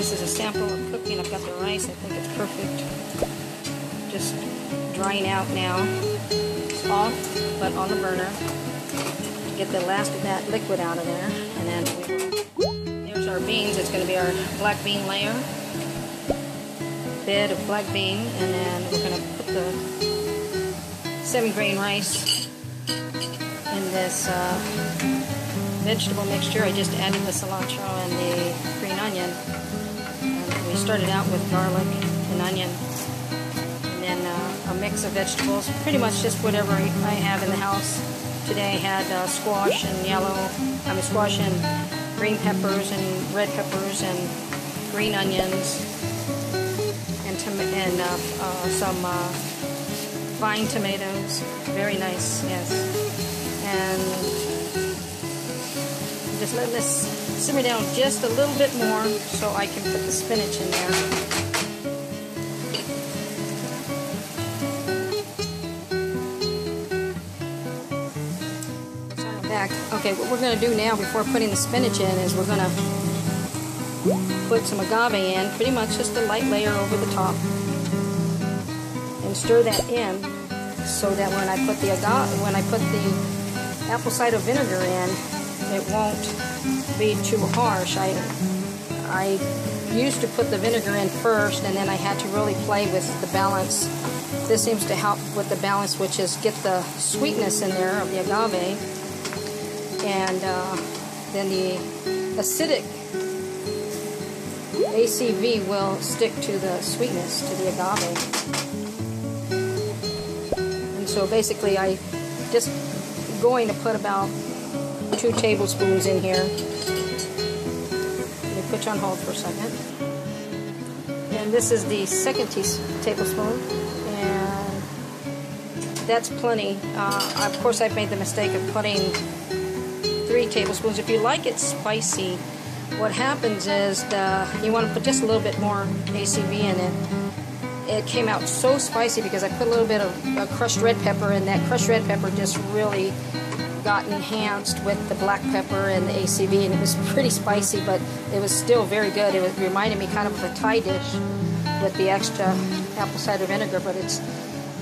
This is a sample of cooking. I've got the rice. I think it's perfect. Just drying out now. It's off, but on the burner. Get the last of that liquid out of there. And then here's our beans. It's going to be our black bean layer. Bed of black bean. And then we're going to put the 7-grain rice in this vegetable mixture. I just added the cilantro and the green onion. And we started out with garlic and onion. And then a mix of vegetables, pretty much just whatever I have in the house. Today I had squash and squash and green peppers and red peppers and green onions and some fine tomatoes. Very nice, yes. And just letting this simmer down just a little bit more so I can put the spinach in there. Back. Okay, what we're going to do now before putting the spinach in is we're going to put some agave in, pretty much just a light layer over the top, and stir that in so that when I put the apple cider vinegar in, it won't be too harsh. I used to put the vinegar in first, and then I had to really play with the balance. This seems to help with the balance, which is get the sweetness in there of the agave, and then the acidic ACV will stick to the sweetness, to the agave. And so basically I just going to put about 2 tablespoons in here. Let me put you on hold for a second. And this is the second tablespoon, and that's plenty. Of course, I've made the mistake of putting 3 tablespoons. If you like it spicy, what happens is you want to put just a little bit more ACV in it. It came out so spicy because I put a little bit of crushed red pepper, and that crushed red pepper just really got enhanced with the black pepper and the ACV, and it was pretty spicy, but it was still very good. It reminded me kind of a Thai dish with the extra apple cider vinegar, but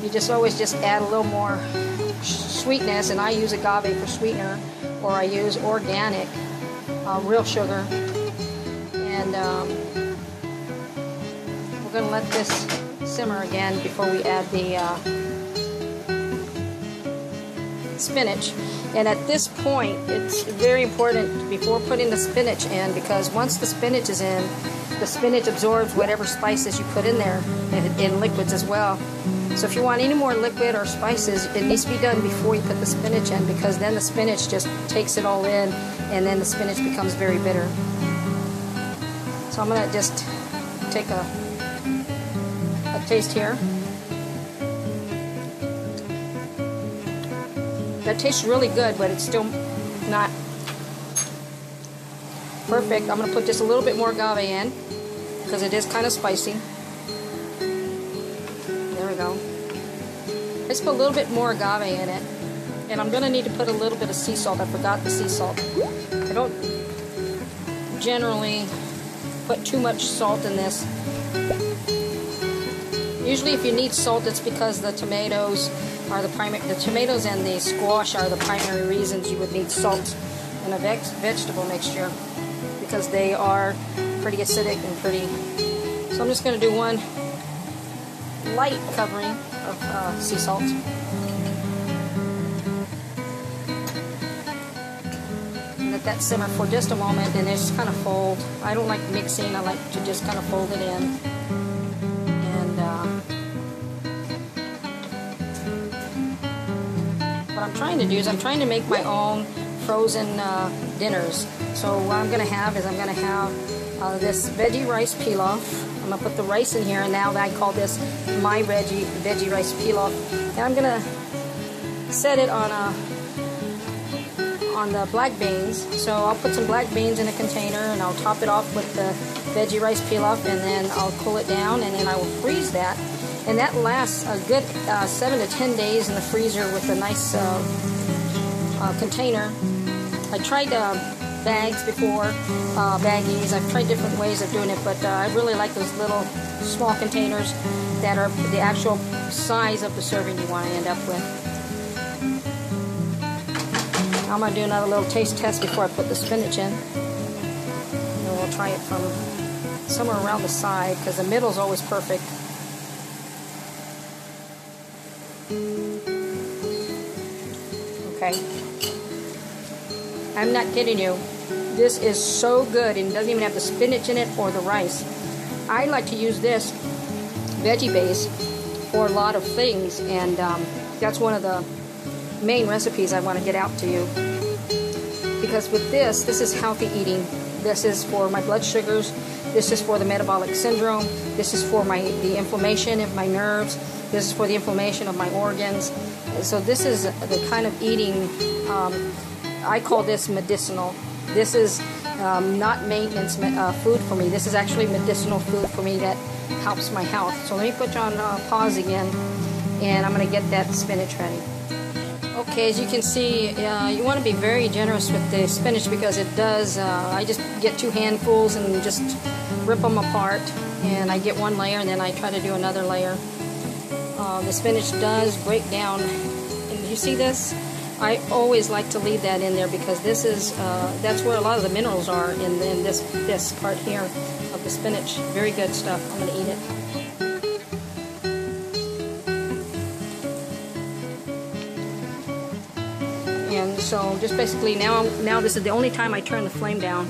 you just always just add a little more sweetness, and I use agave for sweetener, or I use organic real sugar. And we're going to let this simmer again before we add the spinach. And at this point, it's very important before putting the spinach in, because once the spinach is in, the spinach absorbs whatever spices you put in there, in liquids as well. So if you want any more liquid or spices, it needs to be done before you put the spinach in, because then the spinach just takes it all in, and then the spinach becomes very bitter. So I'm going to just take a taste here. That tastes really good, but it's still not perfect. I'm going to put just a little bit more agave in, because it is kind of spicy. There we go. I just put a little bit more agave in it. And I'm going to need to put a little bit of sea salt. I forgot the sea salt. I don't generally put too much salt in this. Usually if you need salt, it's because the tomatoes are the tomatoes and the squash are the primary reasons you would need salt in a vegetable mixture, because they are pretty acidic and pretty. So I'm just going to do one light covering of sea salt. And let that simmer for just a moment, and just kind of fold. I don't like mixing, I like to just kind of fold it in. What I'm trying to do is I'm trying to make my own frozen dinners. So what I'm going to have is I'm going to have this veggie rice pilaf. I'm going to put the rice in here, and now I call this my veggie rice pilaf. And I'm going to set it on the black beans. So I'll put some black beans in a container, and I'll top it off with the veggie rice pilaf, and then I'll cool it down, and then I will freeze that. And that lasts a good 7 to 10 days in the freezer with a nice container. I tried bags before, baggies. I've tried different ways of doing it, but I really like those little small containers that are the actual size of the serving you want to end up with. I'm going to do another little taste test before I put the spinach in. And we'll try it from somewhere around the side, because the middle is always perfect. Okay. I'm not kidding you. This is so good, and it doesn't even have the spinach in it or the rice. I like to use this veggie base for a lot of things, and that's one of the main recipes I want to get out to you. Because with this is healthy eating. This is for my blood sugars. This is for the metabolic syndrome. This is for the inflammation of my nerves. This is for the inflammation of my organs. So this is the kind of eating, I call this medicinal. This is not maintenance food for me. This is actually medicinal food for me that helps my health. So let me put you on pause again, and I'm going to get that spinach ready. Okay, as you can see, you want to be very generous with the spinach, because it does, I just get 2 handfuls and just rip them apart, and I get 1 layer, and then I try to do another layer. The spinach does break down, and you see this? I always like to leave that in there, because this is, that's where a lot of the minerals are in this part here of the spinach. Very good stuff. I'm going to eat it. And so just basically now this is the only time I turn the flame down.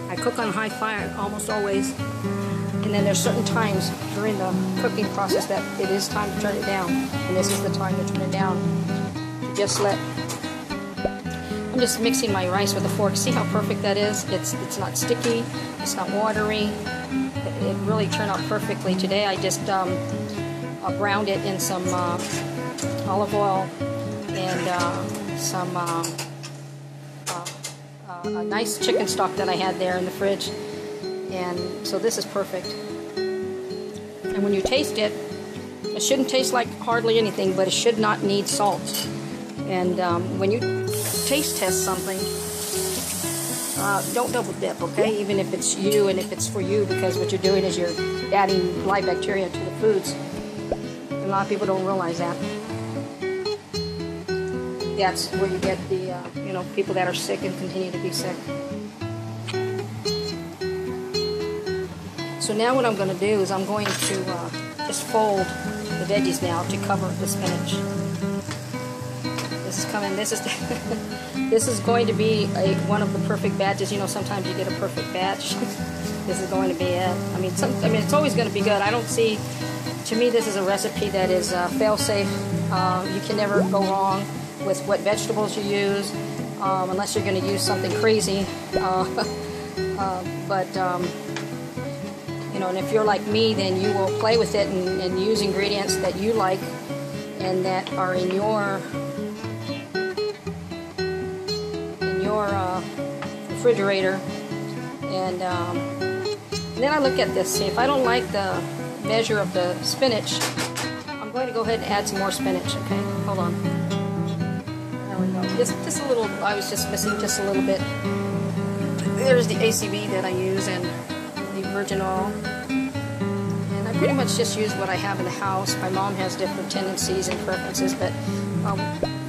I cook on high fire almost always, and then there's certain times during the cooking process that it is time to turn it down, and this is the time to turn it down. Just I'm just mixing my rice with a fork. See how perfect that is? It's not sticky, it's not watery. It really turned out perfectly. Today I just browned it in some olive oil and some a nice chicken stock that I had there in the fridge, and so this is perfect. And when you taste it, it shouldn't taste like hardly anything, but it should not need salt. And when you taste test something, don't double dip, okay? Even if it's you and if it's for you, because what you're doing is you're adding live bacteria to the foods. And a lot of people don't realize that. That's where you get the, people that are sick and continue to be sick. So now what I'm going to do is I'm going to just fold the veggies now to cover the spinach. This is coming. This is this is going to be one of the perfect batches. Sometimes you get a perfect batch. This is going to be it. I mean, it's always going to be good. I don't see. To me, this is a recipe that is fail-safe. You can never go wrong with what vegetables you use, unless you're going to use something crazy. And if you're like me, then you will play with it and use ingredients that you like and that are in your refrigerator. And then I look at this. See, if I don't like the measure of the spinach, I'm going to go ahead and add some more spinach. Okay, hold on. There we go. Just a little. I was just missing just a little bit. There's the ACV that I use and the virgin oil. And I pretty much just use what I have in the house. My mom has different tendencies and preferences, but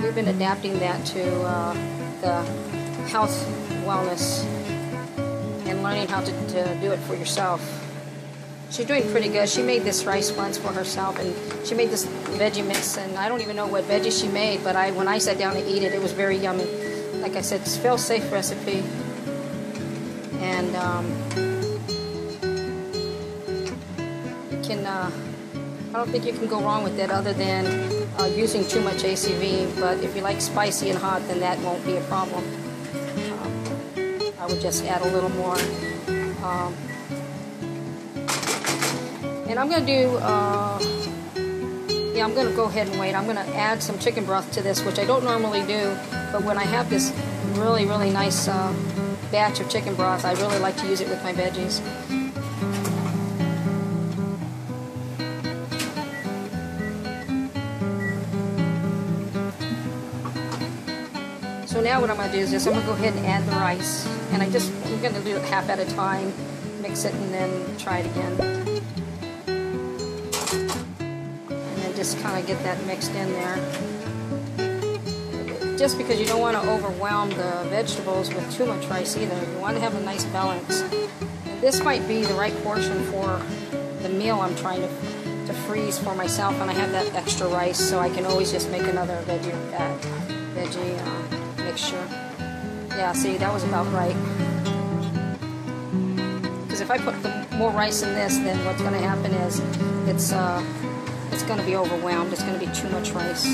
we've been adapting that to the health, wellness, and learning how to do it for yourself. She's doing pretty good. She made this rice once for herself, and she made this veggie mix, and I don't even know what veggie she made, but when I sat down to eat it, it was very yummy. Like I said, it's a fail-safe recipe, and I don't think you can go wrong with it other than using too much ACV, but if you like spicy and hot, then that won't be a problem. I would just add a little more. And I'm going to do, I'm going to go ahead and wait. I'm going to add some chicken broth to this, which I don't normally do, but when I have this really, really nice batch of chicken broth, I really like to use it with my veggies. So So now what I'm going to do is I'm going to go ahead and add the rice. And I'm going to do it half at a time, mix it, and then try it again. And then just kind of get that mixed in there. Just because you don't want to overwhelm the vegetables with too much rice either. You want to have a nice balance. And this might be the right portion for the meal I'm trying to freeze for myself, and I have that extra rice, so I can always just make another veggie mixture. Yeah, see, that was about right. Because if I put more rice in this, then what's going to happen is it's going to be overwhelmed. It's going to be too much rice.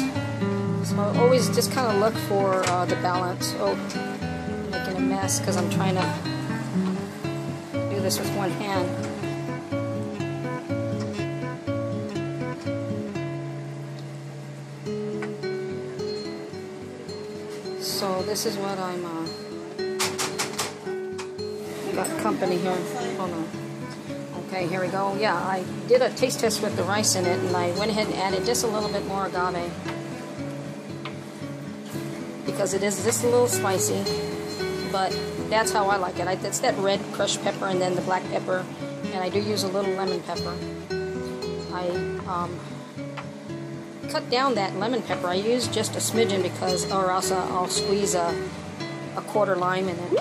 So always just kind of look for the balance. Oh, I'm making a mess because I'm trying to do this with one hand. So this is what I got company here. Hold on. Okay, here we go. Yeah, I did a taste test with the rice in it, and I went ahead and added just a little bit more agave. Because it is just a little spicy, but that's how I like it. It's that red crushed pepper and then the black pepper, and I do use a little lemon pepper. I cut down that lemon pepper. I use just a smidgen because, or else I'll squeeze a quarter lime in it.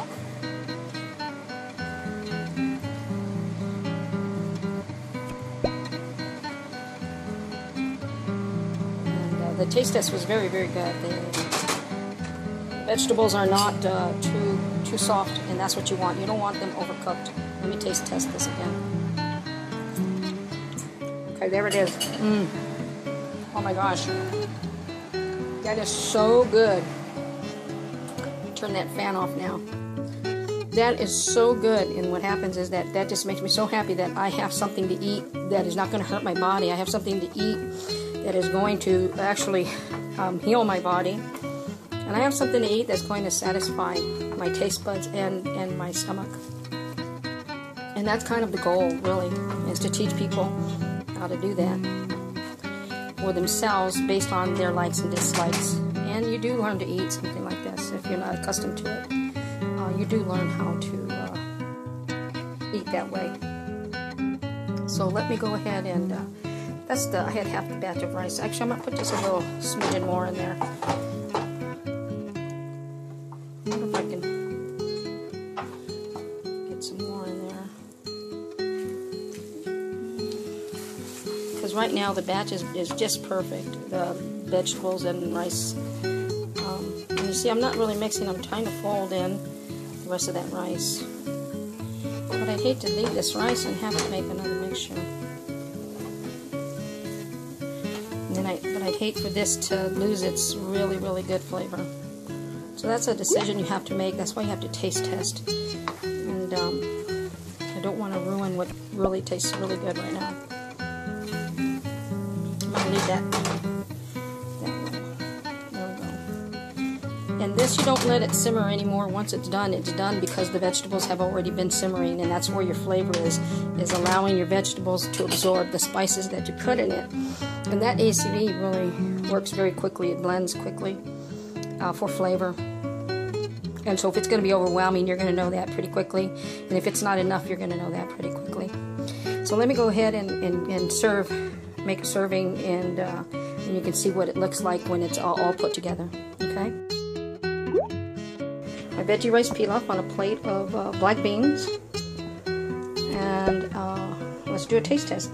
And the taste test was very, very good. The vegetables are not too soft, and that's what you want. You don't want them overcooked. Let me taste test this again. Okay, there it is. Oh my gosh, that is so good. Turn that fan off now. That is so good, and what happens is that just makes me so happy that I have something to eat that is not going to hurt my body. I have something to eat that is going to actually heal my body, and I have something to eat that's going to satisfy my taste buds and my stomach. And that's kind of the goal, really, is to teach people how to do that for themselves based on their likes and dislikes. And you do learn to eat something like this if you're not accustomed to it. You do learn how to eat that way. So let me go ahead and I had half the batch of rice. Actually, I'm going to put just a little smidgen more in there. I wonder if I can get some more in there. Because right now the batch is just perfect. The vegetables and rice. And you see, I'm not really mixing. I'm trying to fold in the rest of that rice. But I'd hate to leave this rice and have to make another mixture. And then but I'd hate for this to lose its really, really good flavor. So that's a decision you have to make. That's why you have to taste test. And I don't want to ruin what really tastes really good right now. I'm going to leave that way. There we go. And this, you don't let it simmer anymore. Once it's done because the vegetables have already been simmering, and that's where your flavor is allowing your vegetables to absorb the spices that you put in it. And that ACV really works very quickly. It blends quickly for flavor. And so if it's going to be overwhelming, you're going to know that pretty quickly. And if it's not enough, you're going to know that pretty quickly. So let me go ahead and make a serving, and you can see what it looks like when it's all put together. Okay? My veggie rice pilaf on a plate of black beans. And let's do a taste test.